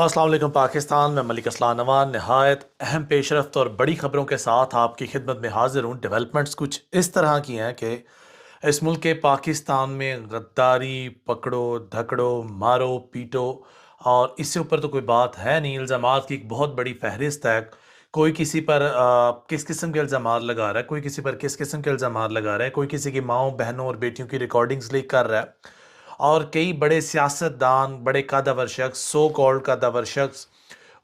अस्सलाम वालेकुम पाकिस्तान में मलिक असलान नवान नहायत अहम पेशरफ्त और बड़ी खबरों के साथ आपकी खिदमत में हाजिर हूँ। डेवलपमेंट्स कुछ इस तरह की हैं कि इस मुल्क के पाकिस्तान में गद्दारी पकड़ो धकड़ो मारो पीटो और इससे ऊपर तो कोई बात है नहीं। इल्ज़ामात की एक बहुत बड़ी फहरिस्त है। कोई किसी पर किस किस्म के इल्ज़ामात लगा रहा है, कोई किसी पर किस किस्म के इल्ज़ामात लगा रहा है, कोई किसी की माओ बहनों और बेटियों की रिकॉर्डिंग्स लीक कर रहा है और कई बड़े सियासतदान बड़े कदावर शख्स सो कॉल्ड कदावर शख्स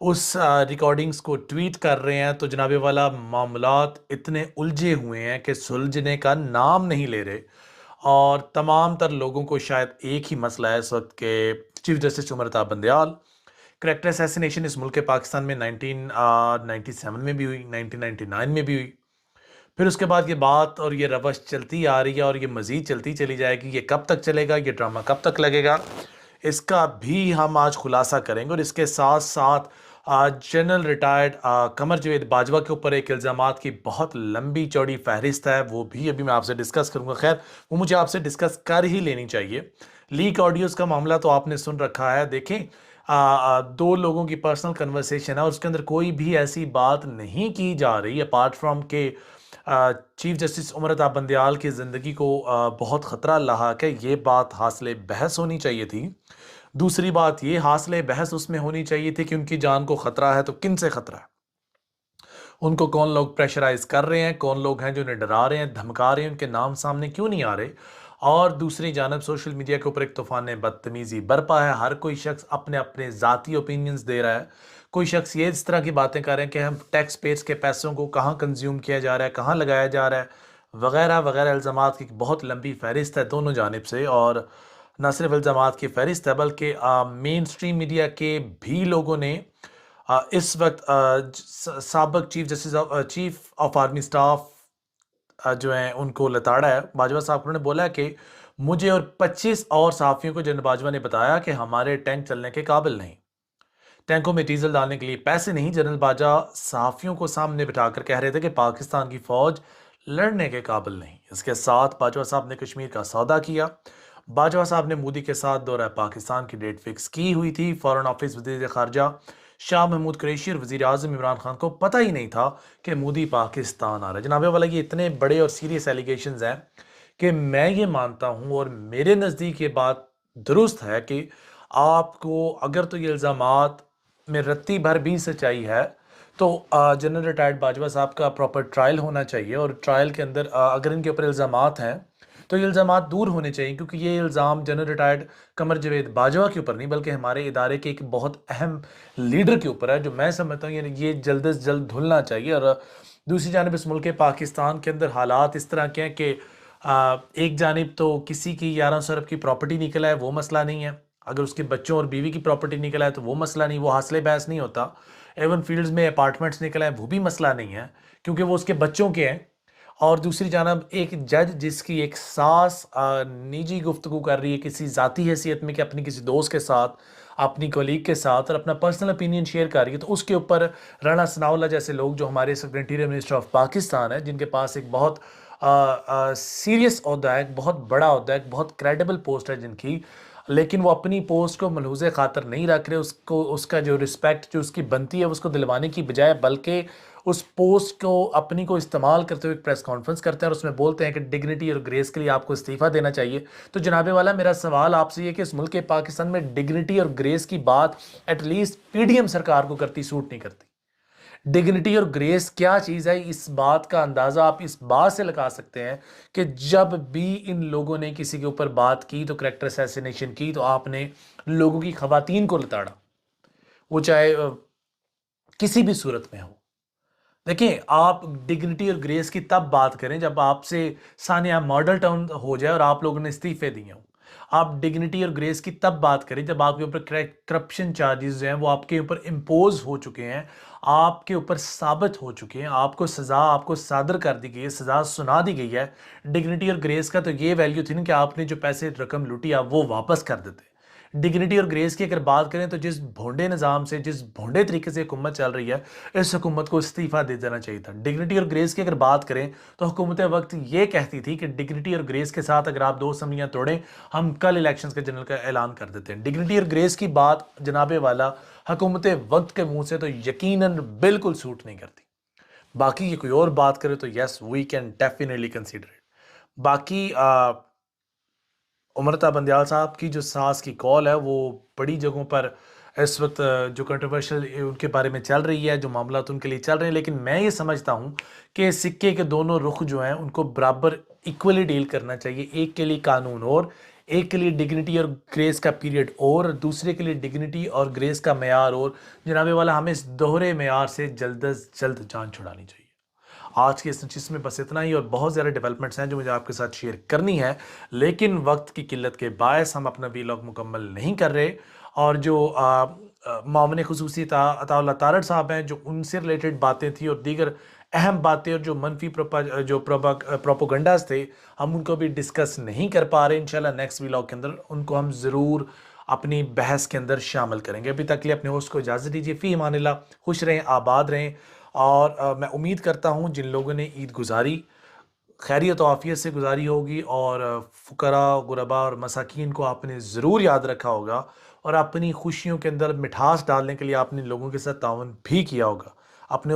उस रिकॉर्डिंग्स को ट्वीट कर रहे हैं। तो जनाबे वाला मामलात इतने उलझे हुए हैं कि सुलझने का नाम नहीं ले रहे और तमाम तर लोगों को शायद एक ही मसला है इस वक्त के chief justice Umar Ata Bandial. Character assassination इस मुल्क के पाकिस्तान में 1997 में भी हुई, 1999 में भी हुई। फिर उसके बाद ये बात और ये रवश चलती आ रही है और ये मज़ीद चलती चली जाएगी। ये कब तक चलेगा, ये ड्रामा कब तक लगेगा, इसका भी हम आज खुलासा करेंगे। और इसके साथ साथ आज जनरल रिटायर्ड कमर जावेद बाजवा के ऊपर एक इल्ज़ामात की बहुत लंबी चौड़ी फहरिस्त है, वो भी अभी मैं आपसे डिस्कस करूंगा। खैर वो मुझे आपसे डिस्कस कर ही लेनी चाहिए। लीक ऑडियोज़ का मामला तो आपने सुन रखा है। देखें, दो लोगों की पर्सनल कन्वर्सेशन है और उसके अंदर कोई भी ऐसी बात नहीं की जा रही अपार्ट फ्रॉम के चीफ जस्टिस उमर अता बंदयाल की ज़िंदगी को बहुत ख़तरा लाक है। ये बात हासिल बहस होनी चाहिए थी। दूसरी बात ये हासिल बहस उसमें होनी चाहिए थी कि उनकी जान को ख़तरा है तो किन से ख़तरा है, उनको कौन लोग प्रेशराइज कर रहे हैं, कौन लोग हैं जो उन्हें डरा रहे हैं धमका रहे हैं, उनके नाम सामने क्यों नहीं आ रहे। और दूसरी जानब सोशल मीडिया के ऊपर एक तूफान बदतमीज़ी बरपा है। हर कोई शख्स अपने अपने ज़ाती ओपिनियंस दे रहा है। कोई शख्स ये इस तरह की बातें कर रहे हैं कि हम टैक्स पेयर्स के पैसों को कहाँ कंज्यूम किया जा रहा है, कहाँ लगाया जा रहा है, वगैरह वगैरह। इल्ज़ामात की बहुत लंबी फहरिस्त है दोनों जानिब से। और न सिर्फ इल्ज़ामात की फहरिस्त है बल्कि मेन स्ट्रीम मीडिया के भी लोगों ने इस वक्त साबिक चीफ ऑफ आर्मी स्टाफ जो है उनको लताड़ा है। बाजवा साहब उन्होंने बोला है कि मुझे और 25 और सहाफ़ियों को जनरल बाजवा ने बताया कि हमारे टैंक चलने के काबिल नहीं, टैंकों में डीजल डालने के लिए पैसे नहीं। जनरल बाजवा सहाफ़ियों को सामने बिठाकर कह रहे थे कि पाकिस्तान की फ़ौज लड़ने के काबिल नहीं। इसके साथ बाजवा साहब ने कश्मीर का सौदा किया। बाजवा साहब ने मोदी के साथ दौरा पाकिस्तान की डेट फिक्स की हुई थी। फॉरेन ऑफिस वज़ीर ख़ारजा शाह महमूद कुरैशी और वज़ीर आज़म इमरान खान को पता ही नहीं था कि मोदी पाकिस्तान आ रहा है। जनाबे वाला ये इतने बड़े और सीरियस एलिगेशंस हैं कि मैं ये मानता हूँ और मेरे नज़दीक ये बात दुरुस्त है कि आपको अगर तो ये इल्ज़ामात में रत्ती भर भी सच्चाई है तो जनरल रिटायर्ड बाजवा साहब का प्रॉपर ट्रायल होना चाहिए। और ट्रायल के अंदर अगर इनके ऊपर इल्ज़ामात हैं तो ये इल्ज़ामात दूर होने चाहिए, क्योंकि ये इल्ज़ाम जनरल रिटायर्ड कमर जावेद बाजवा के ऊपर नहीं बल्कि हमारे इदारे के एक बहुत अहम लीडर के ऊपर है, जो मैं समझता हूँ ये जल्द से जल्द धुलना चाहिए। और दूसरी जानब इस मुल्क के पाकिस्तान के अंदर हालात इस तरह के हैं कि एक जानिब तो किसी की 1100 अरब की प्रॉपर्टी निकल आए वो मसला नहीं है, अगर उसके बच्चों और बीवी की प्रॉपर्टी निकल आए तो वो मसला नहीं, वो हासिल बहस नहीं होता। एवन फील्ड्स में अपार्टमेंट्स निकल आए वो भी मसला नहीं है क्योंकि वो उसके बच्चों के हैं। और दूसरी जानब एक जज जिसकी एक सास निजी गुफ्तगू कर रही है किसी ज़ाती हैसियत में कि अपनी किसी दोस्त के साथ, अपनी कोलीग के साथ, और अपना पर्सनल ओपिनियन शेयर कर रही है, तो उसके ऊपर राणा सनाउल्लाह जैसे लोग जो हमारे इंटीरियर मिनिस्टर ऑफ पाकिस्तान है, जिनके पास एक बहुत सीरियस ओहदा है, एक बहुत बड़ा ओहदा है, एक बहुत क्रेडिबल पोस्ट है जिनकी, लेकिन वो अपनी पोस्ट को मलहूज़े खातर नहीं रख रहे। उसको उसका जो रिस्पेक्ट जो उसकी बनती है उसको दिलवाने की बजाय बल्कि उस पोस्ट को अपनी को इस्तेमाल करते हुए प्रेस कॉन्फ्रेंस करते हैं और उसमें बोलते हैं कि डिग्निटी और ग्रेस के लिए आपको इस्तीफ़ा देना चाहिए। तो जनाबे वाला मेरा सवाल आपसे ये कि इस मुल्क के पाकिस्तान में डिग्निटी और ग्रेस की बात एटलीस्ट पीडीएम सरकार को करती, सूट नहीं करती। डिग्निटी और ग्रेस क्या चीज़ है, इस बात का अंदाज़ा आप इस बात से लगा सकते हैं कि जब भी इन लोगों ने किसी के ऊपर बात की तो करेक्टर असैसिनेशन की तो आपने लोगों की खवातीन को लताड़ा, वो चाहे किसी भी सूरत में हो। देखिए, आप डिग्निटी और ग्रेस की तब बात करें जब आपसे सानिया मॉडल टाउन हो जाए और आप लोगों ने इस्तीफे दिए हों। आप डिग्निटी और ग्रेस की तब बात करें जब आपके ऊपर करप्शन चार्जेस जो हैं वो आपके ऊपर इम्पोज हो चुके हैं, आपके ऊपर साबित हो चुके हैं, आपको सज़ा आपको सादर कर दी गई है, सज़ा सुना दी गई है। डिग्निटी और ग्रेस का तो ये वैल्यू थी ना कि आपने जो पैसे रकम लूटी आप वो वापस कर देते। डिग्निटी और ग्रेस की अगर बात करें तो जिस भोंडे निज़ाम से, जिस भोंडे तरीके से हुकूमत चल रही है, इस हुकूमत को इस्तीफ़ा दे देना चाहिए था। डिग्निटी और ग्रेस की अगर बात करें तो हुकूमत वक्त ये कहती थी कि डिग्निटी और ग्रेस के साथ अगर आप 2 असम्बलियाँ तोड़ें हम कल इलेक्शंस के जनरल का ऐलान कर देते हैं। डिग्निटी और ग्रेस की बात जनाबे वाला हुकूमत वक्त के मुंह से तो यकीनन बिल्कुल सूट नहीं करती। बाकी ये कोई और बात करे तो yes we can definitely consider it. बाकी उमरता बंदयाल साहब की जो सास की कॉल है वो बड़ी जगहों पर इस वक्त जो कंट्रोवर्शियल उनके बारे में चल रही है, जो मामला उनके लिए चल रहे हैं, लेकिन मैं ये समझता हूँ कि सिक्के के दोनों रुख जो हैं उनको बराबर इक्वली डील करना चाहिए। एक के लिए कानून और एक के लिए डिग्निटी और ग्रेस का पीरियड और दूसरे के लिए डिग्निटी और ग्रेस का मेयार और जनाबे वाला हमें इस दोहरे मेयार से जल्द अज जल्द जान छुड़ानी चाहिए। आज की इस नशिस्त में बस इतना ही, और बहुत ज़्यादा डेवलपमेंट्स हैं जो मुझे आपके साथ शेयर करनी है, लेकिन वक्त की किल्लत के बायस हम अपना वीलॉग मुकम्मल नहीं कर रहे। और जो मामले खसूसी अताउल्लाह तारड़ साहब हैं, जो उनसे रिलेटेड बातें थी और दीगर अहम बातें और जो मनफी प्रोपोगंडास थे, हम उनको भी डिस्कस नहीं कर पा रहे। इंशाल्लाह नेक्स्ट वीलॉग के अंदर उनको हम ज़रूर अपनी बहस के अंदर शामिल करेंगे। अभी तक के लिए अपने होस्ट को इजाज़त दीजिए। फ़ी अमानिल्लाह, खुश रहें, आबाद रहें। और मैं उम्मीद करता हूँ जिन लोगों ने ईद गुजारी खैरियत और आफियत से गुजारी होगी, और फ़ुकरा गुरबा और मसाकीन को आपने ज़रूर याद रखा होगा, और अपनी खुशियों के अंदर मिठास डालने के लिए आपने लोगों के साथ ताउन भी किया होगा। अपने